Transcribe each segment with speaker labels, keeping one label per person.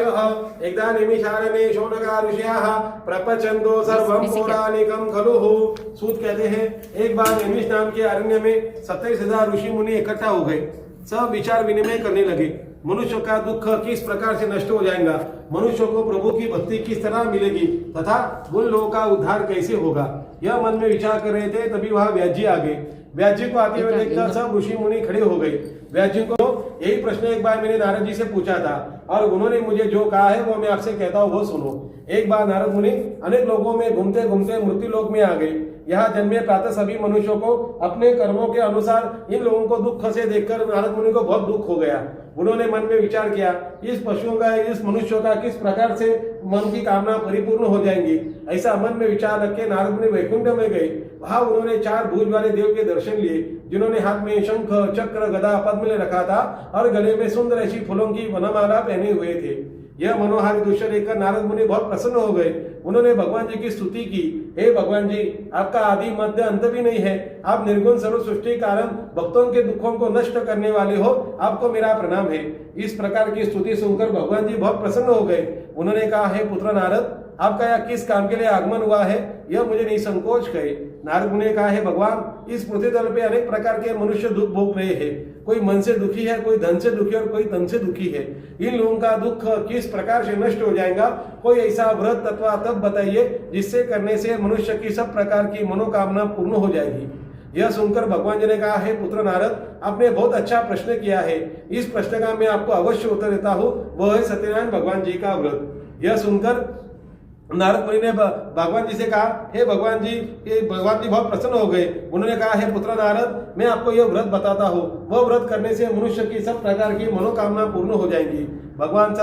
Speaker 1: वायः एकदा निमिषारण्ये शौनका ऋषयः प्रपचंदो सर्वं पौराणिकं खलु। सूत कहते हैं एक बार निमिष नाम के अरण्य में 27,000 ऋषि मुनि इकट्ठा हो गए। सब विचार विनिमय करने लगे मनुष्य का दुख किस प्रकार से नष्ट हो जाएगा, मनुष्य को प्रभु की भक्ति किस तरह मिलेगी तथा उन लोगों का उद्धार कैसे होगा। यह मन में विचार कर रहे थे, तभी वहां व्यास जी आ गए। व्यास जी को आते हुए देखकर सब ऋषि मुनि खड़े हो गए। व्यास जी को यही प्रश्न एक बार मैंने नारद जी से पूछा था और उन्होंने मुझे जो कहा है वो मैं आपसे कहता हूँ, वो सुनो। एक बार नारद मुनि अनेक लोगों में घूमते घूमते मृत्यु लोक में आ गए। यहाँ जन्मे प्रातः सभी मनुष्यों को अपने कर्मों के अनुसार इन लोगों को दुख से देखकर नारद मुनि को बहुत दुख हो गया। उन्होंने मन में विचार किया, इस पशुओं का, इस मनुष्यों का किस प्रकार से मन की कामना परिपूर्ण हो जाएंगी। ऐसा मन में विचार रख के नारद मुनि वैकुंठ में गए। वहां उन्होंने 4 भुज वाले देव के दर्शन लिए, जिन्होंने हाथ में शंख चक्र गदा पद्म ले रखा था और गले में सुंदर ऐसी फूलों की वनमाला पहने हुए थे। यह मनोहारी दृश्य देखकर नारद मुनि बहुत प्रसन्न हो गए। उन्होंने भगवान जी की स्तुति की, हे भगवान जी, आपका आदि मध्य अंत भी नहीं है, आप निर्गुण सर्व सृष्टि कारण भक्तों के दुखों को नष्ट करने वाले हो, आपको मेरा प्रणाम है। इस प्रकार की स्तुति सुनकर भगवान जी बहुत प्रसन्न हो गए। उन्होंने कहा, हे पुत्र नारद, आपका यह किस काम के लिए आगमन हुआ है, यह मुझे नहीं संकोच कहे। नारद मुनि ने कहा, हे भगवान, इस पृथ्वी तल पे अनेक प्रकार के मनुष्य दुख भोग रहे हैं। कोई मन से दुखी है, कोई धन से दुखी है और कोई तन से दुखी है। इन लोगों का दुख किस प्रकार से नष्ट हो जाएगा, कोई ऐसा व्रत अथवा तप बताइए जिससे करने से मनुष्य की सब प्रकार की मनोकामना पूर्ण हो जाएगी। यह सुनकर भगवान जी ने कहा, हे पुत्र नारद, आपने बहुत अच्छा प्रश्न किया है। इस प्रश्न का मैं आपको अवश्य उत्तर देता हूँ, वह है सत्यनारायण भगवान जी का व्रत। यह सुनकर नारद मुनि ने भगवान जी से कहा, हे भगवान जी, भगवान जी बहुत प्रसन्न हो गए। उन्होंने कहा, हे पुत्र नारद, मैं आपको यह व्रत बताता हूँ, वह व्रत करने से मनुष्य की सब प्रकार की मनोकामना पूर्ण हो जाएंगी। भगवान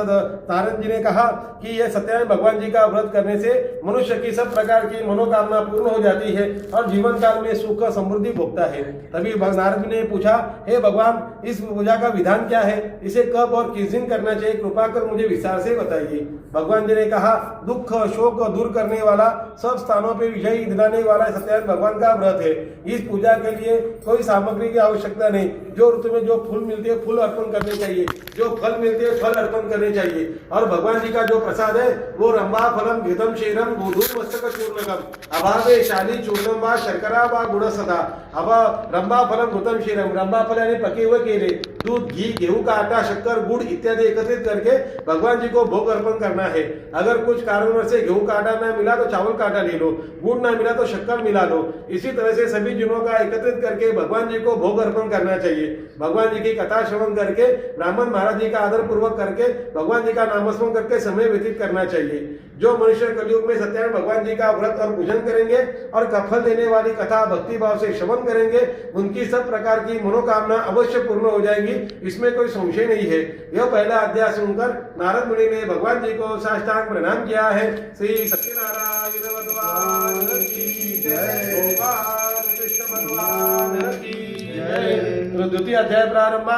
Speaker 1: नारद जी ने कहा कि यह सत्यनारायण भगवान जी का व्रत करने से मनुष्य की सब प्रकार की मनोकामना पूर्ण हो जाती है और जीवन काल में सुख समृद्धि भोगता है। तभी नारद जी ने पूछा, हे भगवान, इस पूजा का विधान क्या है, इसे कब और किस दिन करना चाहिए, कृपा कर मुझे विस्तार से बताइए। भगवान जी ने कहा, दुख शोक दूर करने वाला, सब स्थानों पे विजयी दिलाने वाला सत्यनारायण भगवान का व्रत है। इस पूजा के लिए कोई सामग्री की आवश्यकता नहीं। जो ऋतु में जो फूल मिलते हैं फूल अर्पण करने चाहिए, जो फल मिलते हैं फल अर्पण करने चाहिए। और भगवान जी का जो प्रसाद है वो रंभा फलम घृतम क्षीरम गोधूम मस्तक चूर्णकम अभावे शाली चूर्णम व शर्करा व गुड़ सदा। अब रंभा फलम घृतम क्षीरम, रंभा फल यानी पके हुए केले, दूध, घी, गेहूं का आटा, शक्कर, गुड़ इत्यादि एकत्रित करके भगवान जी को भोग अर्पण करना है। अगर कुछ कारणवश से गेहूं का आटा ना मिला तो चावल का आटा ले लो, गुड़ ना मिला तो शक्कर मिला लो। इसी तरह से सभी चीजों का एकत्रित करके भगवान जी को भोग अर्पण करना चाहिए। भगवान जी की कथा श्रवण करके, ब्राह्मण महाराज जी का आदर पूर्वक करके, भगवान जी का नामस्मरण करके समय व्यतीत करना चाहिए। जो मनुष्य कलयुग में सत्यनारायण भगवान जी का व्रत और पूजन करेंगे और फल देने वाली कथा भक्ति भाव से श्रवण करेंगे, उनकी सब प्रकार की मनोकामना अवश्य पूर्ण हो जाएगी, इसमें कोई संशय नहीं है। यह पहला अध्याय सुनकर नारद मुनि ने भगवान जी को साष्टांग प्रणाम किया है। श्री सत्यनारायण भगवान की जय, भगवान कृष्ण भगवान की जय। द्वितीय अध्याय प्रारंभ।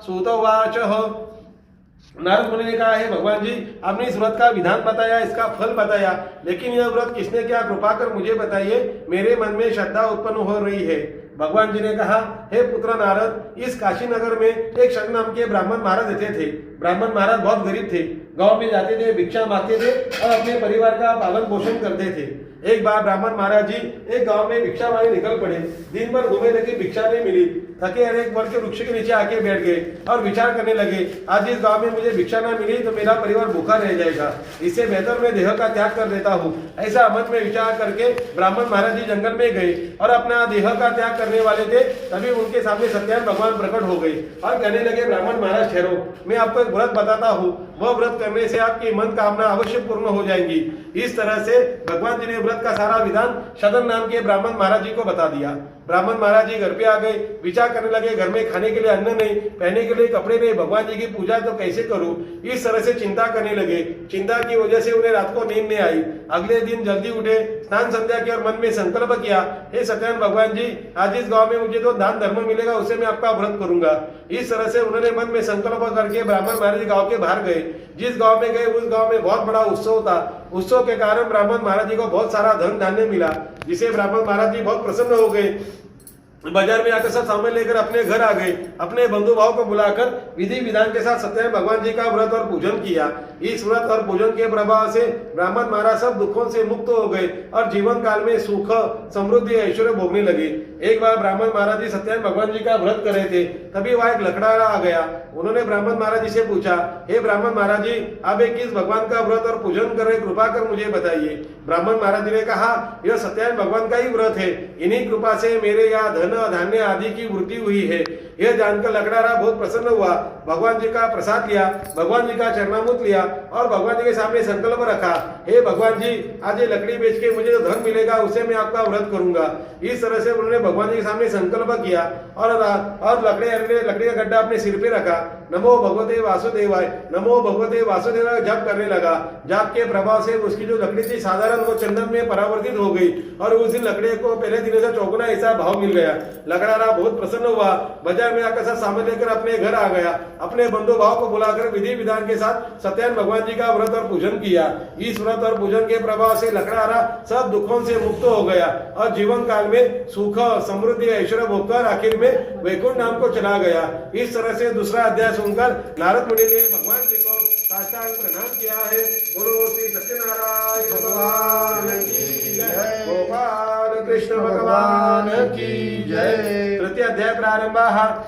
Speaker 1: सूत उवाच, नारद मुनि ने कहा, है भगवान जी, आपने इस व्रत का विधान बताया, इसका फल बताया, लेकिन यह व्रत किसने किया, कृपा कर मुझे बताइए, मेरे मन में श्रद्धा उत्पन्न हो रही है। भगवान जी ने कहा, हे पुत्र नारद, इस काशी नगर में एक शक नाम के ब्राह्मण महाराज रहते थे। ब्राह्मण महाराज बहुत गरीब थे, गांव में जाते थे, भिक्षा मांगते थे और अपने परिवार का पालन पोषण करते थे। एक बार ब्राह्मण महाराज जी एक गांव में भिक्षा मांगने निकल पड़े। दिन भर घूमे लेकिन भिक्षा नहीं मिली। थके एक वर्ष के वृक्ष के नीचे आके बैठ गए और विचार करने लगे, आज इस गांव में मुझे भिक्षा ना मिली तो मेरा परिवार भूखा रह जाएगा, इससे बेहतर मैं देह का त्याग कर देता हूँ। ऐसा मन में विचार करके ब्राह्मण महाराज जी जंगल में गए और अपना देह का त्याग करने वाले थे। तभी उनके सामने सत्यनारायण भगवान प्रकट हो गए और कहने लगे, ब्राह्मण महाराज ठहरो, मैं आपको एक व्रत बताता हूँ, वह व्रत करने से आपकी मन कामना अवश्य पूर्ण हो जाएंगी। इस तरह से भगवान जी ने व्रत का सारा विधान शदन नाम के ब्राह्मण महाराज जी को बता दिया। ब्राह्मण महाराज जी घर पे आ गए, विचार करने लगे, घर में खाने के लिए अन्न नहीं, पहनने के लिए कपड़े नहीं, भगवान जी की पूजा तो कैसे करूं। इस तरह से चिंता करने लगे। चिंता की वजह से उन्हें रात को नींद नहीं आई। अगले दिन जल्दी उठे, स्नान संध्या किया और मन में संकल्प किया, हे सत्यनारायण भगवान जी, आज इस गांव में मुझे जो दान धर्म मिलेगा उससे मैं आपका व्रत करूंगा। इस तरह से उन्होंने मन में संकल्प करके ब्राह्मण महाराज जी गाँव के बाहर गए। जिस गाँव में गए उस गाँव में बहुत बड़ा उत्सव था। उत्सव के कारण ब्राह्मण महाराज जी को बहुत सारा धन धान्य मिला, जिसे ब्राह्मण महाराज जी बहुत प्रसन्न हो गए। बाजार में आकर सब सामान लेकर अपने घर आ गए। अपने बंधु भाव को बुलाकर विधि विधान के साथ सत्यनारायण भगवान जी का व्रत और पूजन किया। इस व्रत और पूजन के प्रभाव से ब्राह्मण महाराज सब दुखों से मुक्त हो गए और जीवन काल में सुख समृद्धि ऐश्वर्य भोगने लगे। एक बार ब्राह्मण महाराज जी सत्यनारायण भगवान जी का व्रत कर रहे थे, तभी वहां एक लकड़हारा आ गया। उन्होंने ब्राह्मण महाराज जी से पूछा, हे ब्राह्मण महाराज जी, आप एक किस भगवान का व्रत और पूजन कर रहे, कृपा कर मुझे बताइए। ब्राह्मण महाराज जी ने कहा, यह सत्यनारायण भगवान का ही व्रत है, इन्हीं कृपा से मेरे यहाँ धन धान्य आदि की वृद्धि हुई है। यह जानकर लकड़हारा बहुत प्रसन्न हुआ, भगवान जी का प्रसाद लिया, भगवान जी का चरणामृत लिया और भगवान जी के सामने संकल्प रखा, हे भगवान जी, आज ये लकड़ी बेच के मुझे जो धन मिलेगा उसे मैं आपका व्रत करूंगा। इस तरह से उन्होंने भगवान जी के सामने संकल्प किया और लकड़ी का गड्ढा अपने सिर पे रखा। नमो भगवते वासुदेवाय, नमो भगवते वासुदेवाय जप करने लगा। जाप के प्रभाव से उसकी जो लकड़ी थी साधारण वो चंदन में परावर्तित हो गई और उस दिन लकड़ी को पहले दिन से चौगुना ऐसा भाव मिल गया। लकड़हारा बहुत प्रसन्न हुआ, बाजार में आकर सब सामान लेकर अपने घर आ गया। अपने बंधु भाव को बुलाकर विधि विधान के साथ सत्यनारायण भगवान जी का व्रत और पूजन किया। इस व्रत और पूजन के प्रभाव से लकड़हारा सब दुखों से मुक्त हो गया और जीवन काल में सुख समृद्धि ऐश्वर्य भोगकर आखिर में वैकुंठ नाम को चला गया। इस तरह से दूसरा अध्याय सुनकर नारद मुनि ने भगवान जी को साष्टांग प्रणाम किया है। बोलो श्री सत्यनारायण भगवान की जय, गोपाल कृष्ण भगवान की जय। तृतीय अध्याय प्रारंभ।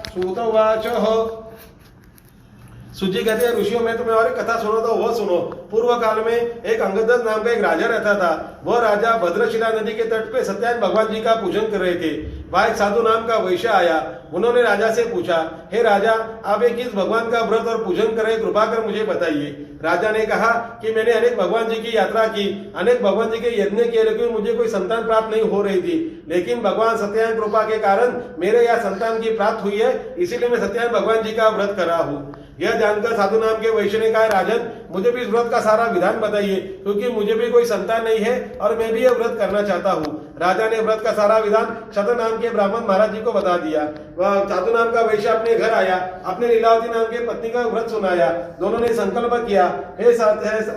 Speaker 1: सूत उवाच। सुजी कहते हैं, ऋषियों में तुम्हें और एक कथा सुनो तो वह सुनो। पूर्व काल में एक अंगद नाम का एक राजा रहता था। वह राजा भद्रशिला नदी के तट पे सत्यनारायण भगवान जी का पूजन कर रहे थे। वहां एक साधु नाम का वैश्य आया। उन्होंने राजा से पूछा, हे राजा, आप एक किस भगवान का व्रत और पूजन कर रहे, कृपा कर मुझे बताइए। राजा ने कहा कि मैंने अनेक भगवान जी की यात्रा की, अनेक भगवान जी के यज्ञ किए, लेकिन मुझे कोई संतान प्राप्त नहीं हो रही थी। लेकिन भगवान सत्यनारायण कृपा के कारण मेरे यहाँ संतान की प्राप्त हुई है, इसीलिए मैं सत्यनारायण भगवान जी का व्रत कर रहा हूँ। यह जानकर साधु नाम के वैश्य ने कहा, राजन, मुझे भी इस व्रत का सारा विधान बताइए, क्योंकि मुझे भी कोई संतान नहीं है और मैं भी यह व्रत करना चाहता हूँ। राजा ने व्रत का सारा विधान शत नाम के ब्राह्मण महाराज जी को बता दिया। वह साधु नाम का वैश्य अपने घर आया, अपने लीलावती नाम के पत्नी का व्रत सुनाया। दोनों ने संकल्प किया, हे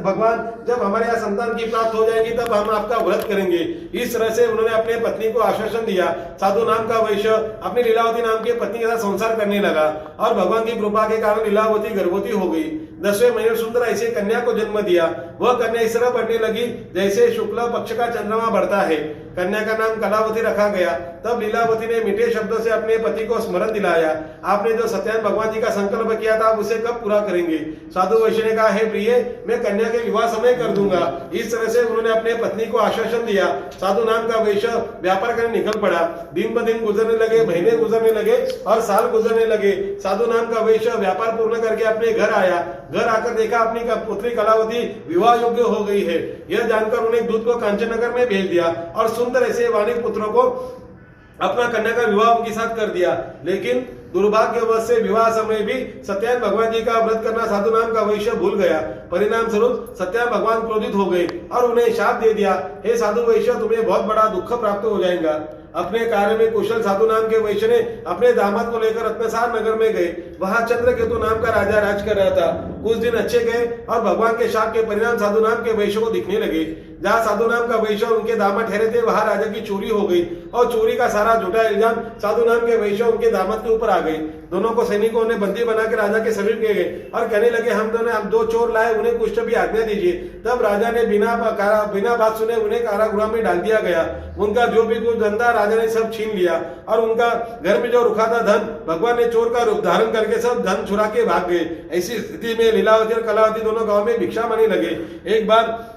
Speaker 1: भगवान, जब हमारे यहाँ संतान की प्राप्त हो जाएगी तब हम आपका व्रत करेंगे। इस तरह से उन्होंने अपने पत्नी को आश्वासन दिया। साधु नाम का वैश्य अपनी लीलावती नाम के पत्नी के साथ संसार करने लगा और भगवान की कृपा के कारण लीलावती गर्भवती हो गई। 10वें महीने सुंदर ऐसे कन्या को जन्म दिया। वह कन्या इस तरह बढ़ने लगी जैसे शुक्ल पक्ष का चंद्रमा बढ़ता है। कन्या का नाम कलावती रखा गया। तब लीलावती ने मीठे शब्दों से अपने पति को स्मरण दिलाया, आपने जो सत्यनारायण भगवान जी का संकल्प किया था उसे कब पूरा करेंगे। साधु वैश्य ने कहा, हे प्रिय, मैं कन्या के विवाह समय कर दूंगा। इस तरह से उन्होंने अपने पत्नी को आश्वासन दिया। साधु नाम का वैश्य व्यापार करने निकल पड़ा। दिन ब दिन गुजरने लगे, महीने गुजरने लगे और साल गुजरने लगे। साधु नाम का वैश्य व्यापार पूर्ण करके अपने घर आया। घर आकर देखा अपनी पुत्री कलावती विवाह योग्य हो गई है। यह जानकर उन्हें दूत को कांचननगर में भेज दिया और सुंदर ऐसे वाणिक पुत्रों को अपना कन्या का विवाह उनके साथ कर दिया। लेकिन दुर्भाग्यवश से विवाह समय भी सत्यनारायण भगवान जी का व्रत करना साधु नाम का वैश्य भूल गया। परिणाम स्वरूप सत्यनारायण भगवान क्रोधित हो गए और उन्हें शाप दे दिया, हे साधु वैश्य, तुम्हें बहुत बड़ा दुख प्राप्त हो जाएगा। अपने कार्य में कुशल साधु नाम के वैश्य ने अपने दामाद को लेकर रत्नसार नगर में गए। वहां चंद्रकेतु नाम का राजा राज कर रहा था। कुछ दिन अच्छे गए और भगवान के शाप के परिणाम साधु नाम के वैश्य को दिखने लगे। जहाँ साधु नाम का वैश्य उनके दामाद ठहरे थे, वहां राजा की चोरी हो गई और चोरी का सारा झूठा इल्जाम साधु नाम के वैश्य उनके दामाद के ऊपर आ गई। दोनों को सैनिकों ने बंदी बनाकर राजा के समीप ले गए और कहने लगे, हम दो चोर लाए, उन्हें कुछ भी आज्ञा दीजिए। तब राजा ने बिना बात सुने उन्हें कारागृह में डाल दिया गया। उनका जो भी कुछ धंधा राजा ने सब छीन लिया और उनका घर में जो रुका था धन, भगवान ने चोर का रूप धारण करके सब धन चुरा के भाग गए। ऐसी स्थिति में लीलावती और कलावती दोनों गांव में भिक्षा मांगने लगे। एक बार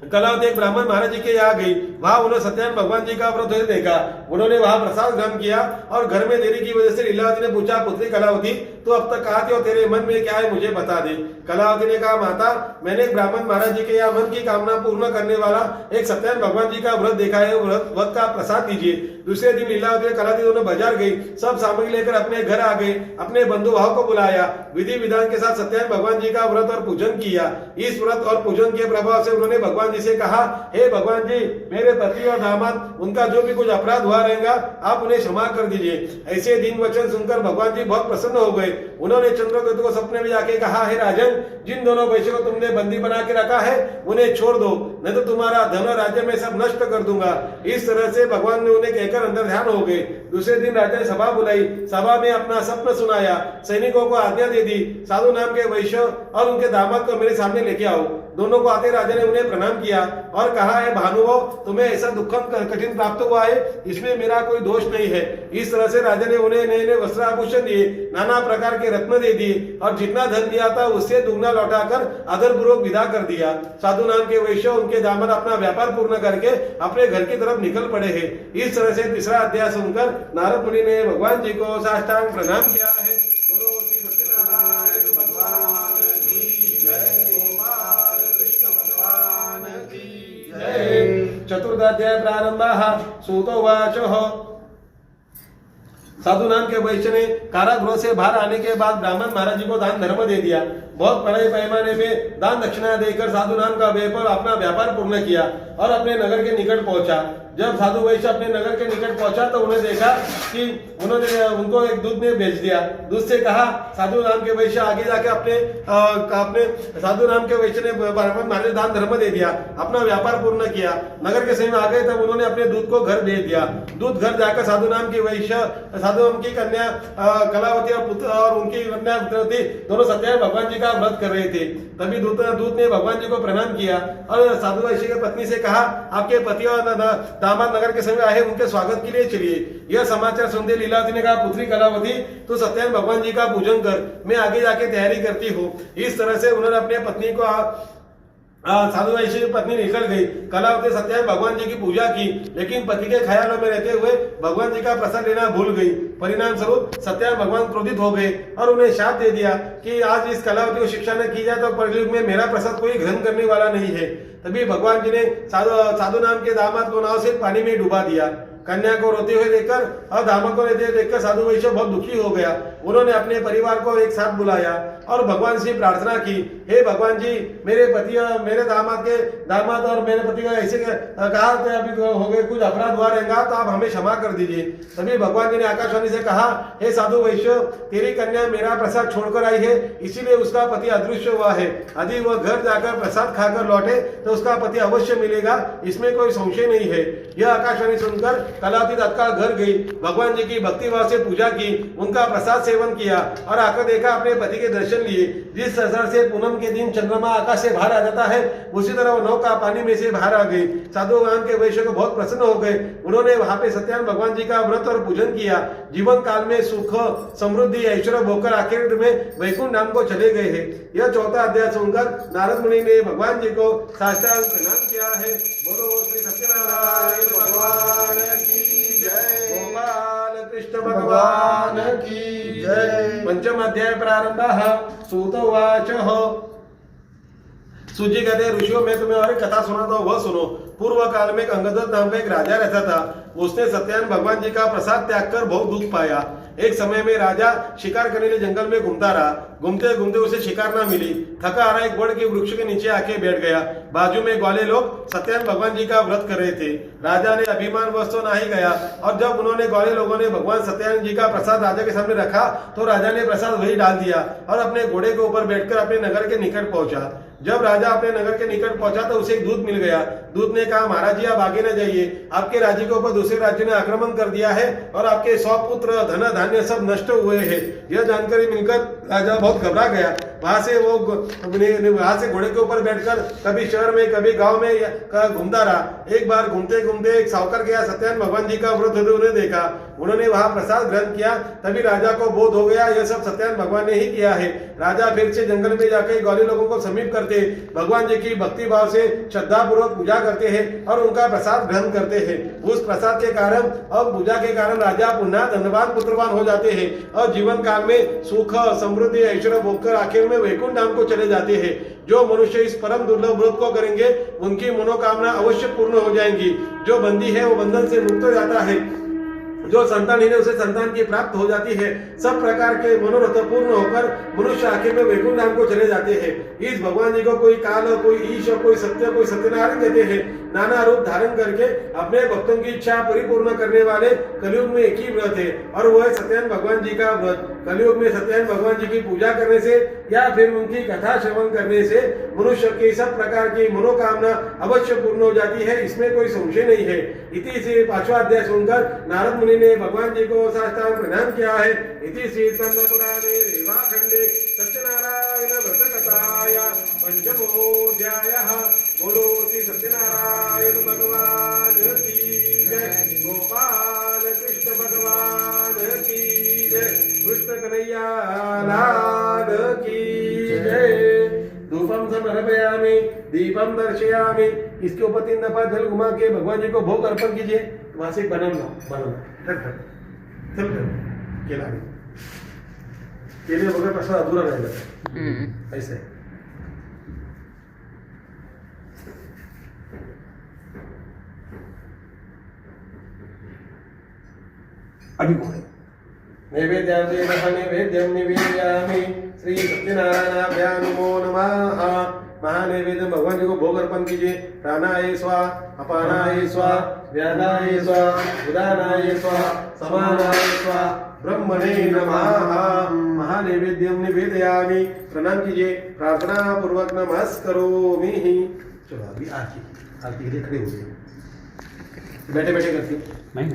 Speaker 1: कलावती एक ब्राह्मण महाराज जी के यहाँ गई। वहां उन्होंने सत्यनारायण भगवान जी का व्रत देखा। उन्होंने वहां प्रसाद ग्रहण किया और घर में देरी की वजह से लीलावती ने पूछा, पुत्री कलावती, तो अब तक कहाँ थी और तेरे मन में क्या है, मुझे बता दे। कलावती ने कहा, माता, मैंने एक ब्राह्मण महाराज जी के यहाँ मन की कामना पूर्ण करने वाला एक सत्यनारायण भगवान जी का व्रत देखा है, व्रत का प्रसाद दीजिए। दूसरे दिन लीलावती और कलावती दोनों बाजार गई। सब सामग्री लेकर अपने घर आ गए। अपने बंधु भाव को बुलाया। विधि विधान के साथ सत्यनारायण भगवान जी का व्रत और पूजन किया। इस व्रत और पूजन के प्रभाव से उन्होंने भगवान जी से कहा, हे भगवान जी, मेरे पति और दामाद, उनका जो भी कुछ अपराध हुआ रहेगा आप उन्हें क्षमा कर दीजिए। ऐसे दिन वचन सुनकर भगवान जी बहुत प्रसन्न हो गए। उन्होंने चंद्रकेतु को सपने में जाके कहा, हे राजन, जिन दोनों वैश्यों को तुमने बंदी बना के रखा है उन्हें छोड़ दो, नहीं तो तुम्हारा धन और राज्य में सब नष्ट कर दूंगा। इस तरह से भगवान ने उन्हें कहकर सुनकर अंदर ध्यान हो गए। दूसरे दिन राजा ने सभा बुलाई, सभा में अपना स्वप्न सुनाया, सैनिकों को आज्ञा दे दी, साधु नाम के वैश्य और उनके दामाद को मेरे सामने लेके आओ। दोनों को आते राजा ने उन्हें प्रणाम किया और कहा, है भानुओं, तुम्हें ऐसा दुखद कठिन प्राप्त हुआ है, इसमें मेरा कोई दोष नहीं है। इस तरह से राजा ने उन्हें नए नए वस्त्र आभूषण दिए, नाना प्रकार के रत्न दे दिए और जितना धन दिया था उससे दुगना लौटाकर आदरपूर्वक विदा कर दिया। साधु नाम के वैश्य उनके दामाद अपना व्यापार पूर्ण करके अपने घर की तरफ निकल पड़े हैं। इस तरह से तीसरा अध्याय सुनकर नारद मुनि ने भगवान जी को साष्टांग प्रणाम किया है। बोलो श्री सत्यनारायण भगवान की जय, गोपाल कृष्ण भगवान की जय। चतुर्थाध्याय प्रारंभः। सूतोवाच, साधु नाम के वैश्य ने कारागृह से बाहर आने के बाद ब्राह्मण महाराज जी को दान धर्म दे दिया। बहुत बड़े पैमाने में दान दक्षिणा देकर साधु नाम का अपना व्यापार पूर्ण किया और अपने नगर के निकट पहुंचा। जब साधु वैश्य अपने नगर के निकट पहुंचा तो उन्हें देखा कि उन्होंने उनको एक दूध ने भेज दिया। दूध से कहा, साधु नाम के वैश्य आगे जाके अपने साधु नाम के वैश्य ने ब्राह्मण दान धर्म दे दिया, अपना व्यापार पूर्ण किया। नगर के समय आ गए तब उन्होंने अपने दूध को घर भेज दिया। दूध घर जाकर साधु नाम के वैश्य, साधु नाम की कन्या कलावती और पुत्र और उनकी कन्या पुत्रवती दोनों सत्यनारायण भगवान जी का व्रत कर रहे थे। तभी दूत ने भगवान जी को प्रणाम किया और साधु वैश्य की पत्नी से कहा, आपके पति और दामाद नगर के समय आए, उनके स्वागत के लिए चलिए। यह समाचार सुनते लीलावती ने कहा, पुत्री कलावती, तो सत्यनारायण भगवान जी का पूजन कर, मैं आगे जाके तैयारी करती हूँ। इस तरह से उन्होंने अपने पत्नी को साधु वैश्य की पत्नी निकल गई। कलावती सत्यनारायण भगवान जी की पूजा की, लेकिन पति के ख्यालों में रहते हुए भगवान जी का प्रसाद लेना भूल गई। परिणाम स्वरूप सत्यनारायण भगवान क्रोधित हो गए और उन्हें शाप दे दिया कि आज इस कलावती को शिक्षा न की जाए तो परयुग में मेरा प्रसाद कोई ग्रहण करने वाला नहीं है। तभी भगवान जी ने साधु नाम के दामाद को नाव से पानी में डुबा दिया। कन्या को रोते हुए देखकर और दामाद को रोते हुए देखकर साधु वैश्य बहुत दुखी हो गया। उन्होंने अपने परिवार को एक साथ बुलाया और भगवान से प्रार्थना की, हे भगवान जी, मेरे पति और मेरे दामाद और मेरे पति को ऐसे कहा अभी हो गए, कुछ अपराध हुआ रहेगा तो आप हमें क्षमा कर दीजिए। तभी भगवान जी ने आकाशवाणी से कहा, हे साधु वैश्य, तेरी कन्या मेरा प्रसाद छोड़कर आई है, इसीलिए उसका पति अदृश्य हुआ है। यदि वह घर जाकर प्रसाद खाकर लौटे तो उसका पति अवश्य मिलेगा, इसमें कोई संशय नहीं है। यह आकाशवाणी सुनकर कलावती तत्काल घर गई, भगवान जी की भक्ति भाव से पूजा की, उनका प्रसाद सेवन किया और आकर देखा अपने पति के दर्शन लिए। जिस तरह से पूनम के दिन चंद्रमा आकाश से बाहर आ जाता है, उसी तरह वो नौका पानी में से बाहर आ गई। साधु नाम के वैश्य को बहुत प्रसन्न हो गए। उन्होंने वहां पे सत्यनारायण भगवान जी का व्रत और पूजन किया। जीवन काल में सुख समृद्धि ऐश्वर्य भोगकर आखिर में वैकुंठ धाम को चले गए हैं। यह चौथा अध्याय सुनकर नारद मुनि ने भगवान जी को साष्टांग प्रणाम किया है। बोलो श्री सत्यनारायण भगवान की जय, गोपाल कृष्ण भगवान की जय। पंचम अध्याय प्रारंभः। सूत उवाच, सूजी कहते हैं, ऋषियों में तुम्हें और एक कथा सुनाता हूं, वह सुनो। पूर्व काल में एक अंगद नाम का एक राजा रहता था। उसने सत्यनारायण भगवान जी का प्रसाद त्याग कर बहुत दुख पाया। एक समय में राजा शिकार करने के लिए जंगल में घूमता रहा। घूमते घूमते उसे शिकार ना मिली। थका आ रहा एक बड़ के वृक्ष के नीचे आके बैठ गया। बाजू में ग्वाले लोग सत्यनारायण भगवान जी का व्रत कर रहे थे। राजा ने अभिमान वश तो ना ही गया और जब उन्होंने ग्वाले लोगों ने भगवान सत्यनारायण जी का प्रसाद राजा के सामने रखा तो राजा ने प्रसाद वही डाल दिया और अपने घोड़े के ऊपर बैठकर अपने नगर के निकट पहुंचा। जब राजा अपने नगर के निकट पहुंचा तो उसे एक दूत मिल गया। दूत ने कहा, महाराज जी, आप आगे न जाइए, आपके राज्य के ऊपर दूसरे राज्य ने आक्रमण कर दिया है और आपके 100 पुत्र धन धान्य सब नष्ट हुए हैं। यह जानकारी मिलकर राजा बहुत घबरा गया। वहां से घोड़े के ऊपर बैठकर कभी शहर में कभी गांव में घूमता रहा। एक बार घूमते घूमते एक सावकार गया, सत्यनारायण भगवान जी का व्रत होते हुए देखा। उन्होंने वहां प्रसाद ग्रहण किया। तभी राजा को बोध हो गया यह सब सत्यनारायण भगवान ने ही किया है। राजा फिर से जंगल में जाकर ग्वाले लोगों को समीप करते, भगवान जी की भक्ति भाव से श्रद्धा पूर्वक पूजा करते हैं और उनका प्रसाद ग्रहण करते हैं। उस प्रसाद के कारण और पूजा के कारण राजा पुनः धनवान पुत्रवान हो जाते हैं और जीवन काल में सुख समृद्धि ऐश्वर्य भोगकर आखिर में वैकुंठ धाम को चले जाते हैं। जो मनुष्य इस परम दुर्लभ व्रत को करेंगे उनकी मनोकामना अवश्य पूर्ण हो जाएंगी। जो बंदी है वो बंधन से मुक्त हो जाता है, जो संतानहीन है उसे संतान की प्राप्त हो जाती है। सब प्रकार के मनोरथ पूर्ण होकर मनुष्य आखिर में वैकुंठ धाम को चले जाते हैं। इस भगवान जी को कोई काल, कोई ईश, कोई सत्य, कोई सत्यनारायण कहते हैं। नाना रूप धारण करके अपने भक्तों की इच्छा परिपूर्ण करने वाले कलयुग में एक ही व्रत है और वह है सत्यनारायण भगवान जी का व्रत। कलयुग में सत्यनारायण भगवान जी की पूजा करने से या फिर उनकी कथा श्रवण करने से मनुष्य की सब प्रकार की मनोकामना अवश्य पूर्ण हो जाती है, इसमें कोई संशय नहीं है। इति से 5वां अध्याय सुनकर नारद मुनि ने भगवान जी को साष्टांग प्रणाम किया है। इति श्री स्कंद पुराणे रेवाखंडे सत्यनारायण व्रत कथाया पंचमोऽध्यायः। बोलो श्री सत्यनारायण भगवान की जय, गोपाल कृष्ण भगवान की जय, कृष्ण कन्हैया लाल की जय। धूपम समर्पयामि, दीपम दर्शयामि। इसके ऊपर 3 दफा जल घुमा के भगवान जी को भोग अर्पण कीजिए। वहां से बनाना चल केला केले बगैर प्रसाद अधूरा रह जाता है। ऐसे अभी बोले नैवेद्यं निवेदयामि श्री सत्यनारायणाभ्यां नमो नमः। महानैवेद्य भगवान जी को भोग अर्पण कीजिए। प्राणाय स्वाहा, अपानाय स्वाहा, व्यानाय स्वाहा, उदानाय स्वाहा, समानाय स्वाहा, ब्रह्मणे नमः। महानैवेद्यं निवेदयामि, प्रणाम कीजिए, प्रार्थना पूर्वक नमस्करोमि। चलो अभी आरती के लिए खड़े हो गए, बैठे बैठे करती नहीं।